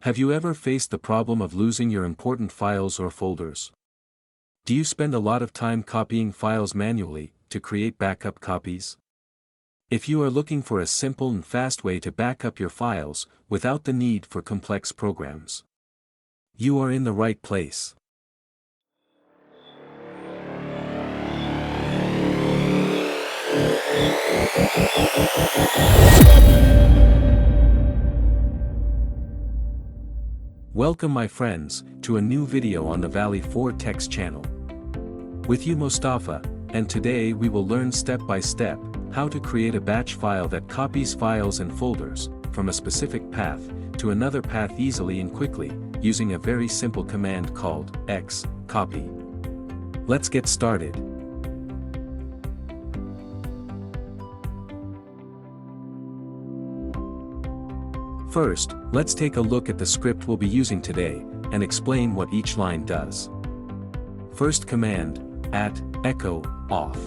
Have you ever faced the problem of losing your important files or folders? Do you spend a lot of time copying files manually to create backup copies? If you are looking for a simple and fast way to back up your files without the need for complex programs, you are in the right place. Welcome my friends, to a new video on the Valley 4 Text channel. With you Mustafa, and today we will learn step by step, how to create a batch file that copies files and folders, from a specific path, to another path easily and quickly, using a very simple command called XCOPY. Let's get started. First, let's take a look at the script we'll be using today, and explain what each line does. First command, @echo off.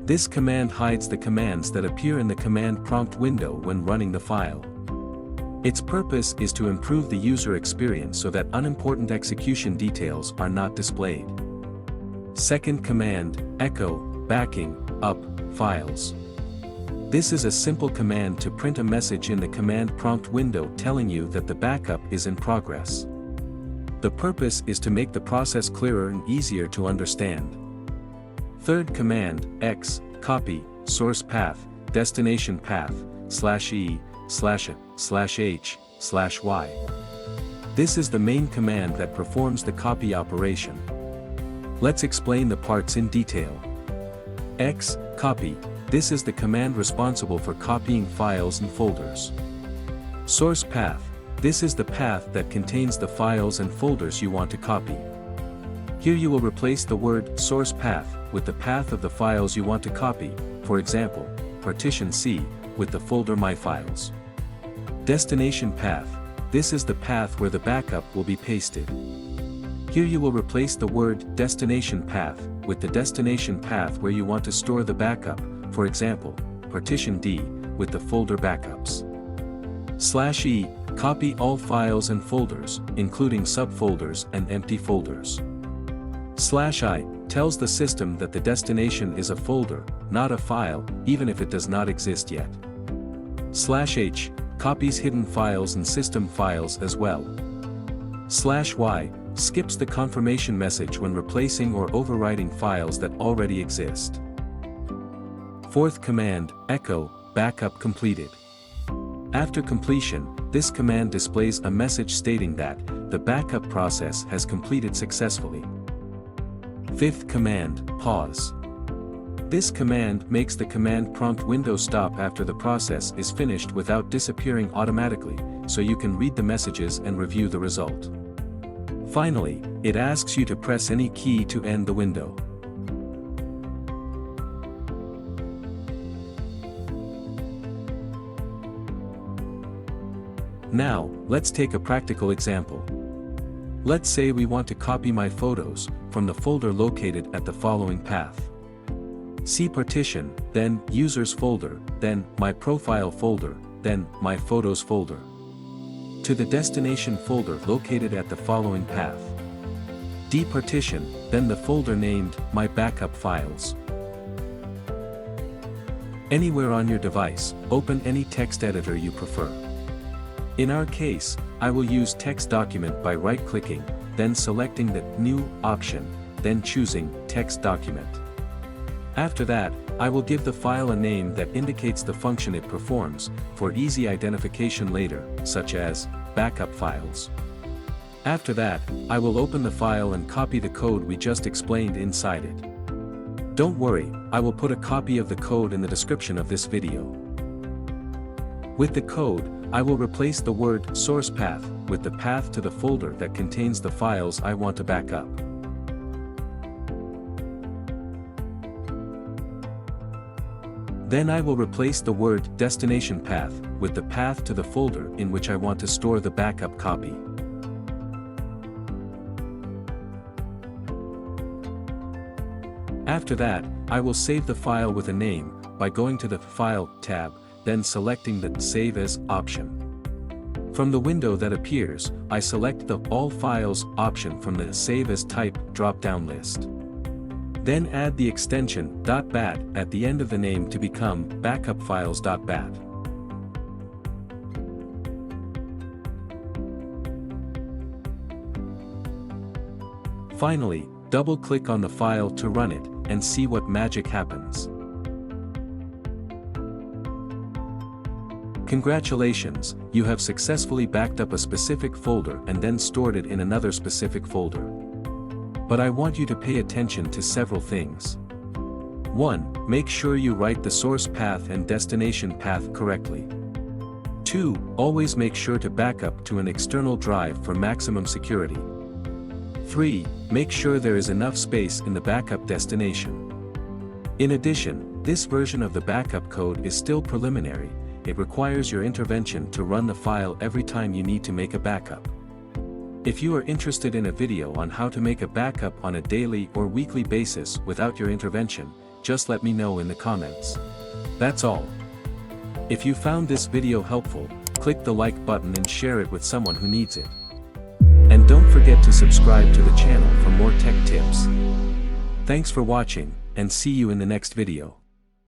This command hides the commands that appear in the command prompt window when running the file. Its purpose is to improve the user experience so that unimportant execution details are not displayed. Second command, echo backing up files. This is a simple command to print a message in the command prompt window telling you that the backup is in progress. The purpose is to make the process clearer and easier to understand. Third command, XCOPY, SourcePath, DestinationPath, /e/h/y. This is the main command that performs the copy operation. Let's explain the parts in detail. XCOPY. This is the command responsible for copying files and folders. SourcePath. This is the path that contains the files and folders you want to copy. Here you will replace the word SourcePath with the path of the files you want to copy, for example, partition C, with the folder My Files. DestinationPath. This is the path where the backup will be pasted. Here you will replace the word DestinationPath with the destination path where you want to store the backup, for example, partition D, with the folder backups. /e, copy all files and folders, including subfolders and empty folders. /i, tells the system that the destination is a folder, not a file, even if it does not exist yet. /h, copies hidden files and system files as well. /y, skips the confirmation message when replacing or overwriting files that already exist. Fourth command, echo backup completed. After completion, this command displays a message stating that the backup process has completed successfully. Fifth command, pause. This command makes the command prompt window stop after the process is finished without disappearing automatically, so you can read the messages and review the result. Finally, it asks you to press any key to end the window. Now, let's take a practical example. Let's say we want to copy my photos from the folder located at the following path. C partition, then users folder, then my profile folder, then my photos folder. To the destination folder located at the following path. D partition, then the folder named my backup files. Anywhere on your device, open any text editor you prefer. In our case, I will use text document by right-clicking, then selecting the New option, then choosing Text Document. After that, I will give the file a name that indicates the function it performs, for easy identification later, such as Backup Files. After that, I will open the file and copy the code we just explained inside it. Don't worry, I will put a copy of the code in the description of this video. With the code, I will replace the word SourcePath with the path to the folder that contains the files I want to back up. Then I will replace the word DestinationPath with the path to the folder in which I want to store the backup copy. After that, I will save the file with a name by going to the File tab, then selecting the Save As option. From the window that appears, I select the All Files option from the Save as Type drop-down list. Then add the extension .bat at the end of the name to become backupfiles.bat. Finally, double-click on the file to run it, and see what magic happens. Congratulations, you have successfully backed up a specific folder and then stored it in another specific folder. But I want you to pay attention to several things. 1. Make sure you write the source path and destination path correctly. 2. Always make sure to back up to an external drive for maximum security. 3. Make sure there is enough space in the backup destination. In addition, this version of the backup code is still preliminary. It requires your intervention to run the file every time you need to make a backup. If you are interested in a video on how to make a backup on a daily or weekly basis without your intervention, just let me know in the comments. That's all. If you found this video helpful, click the like button and share it with someone who needs it. And don't forget to subscribe to the channel for more tech tips. Thanks for watching, and see you in the next video.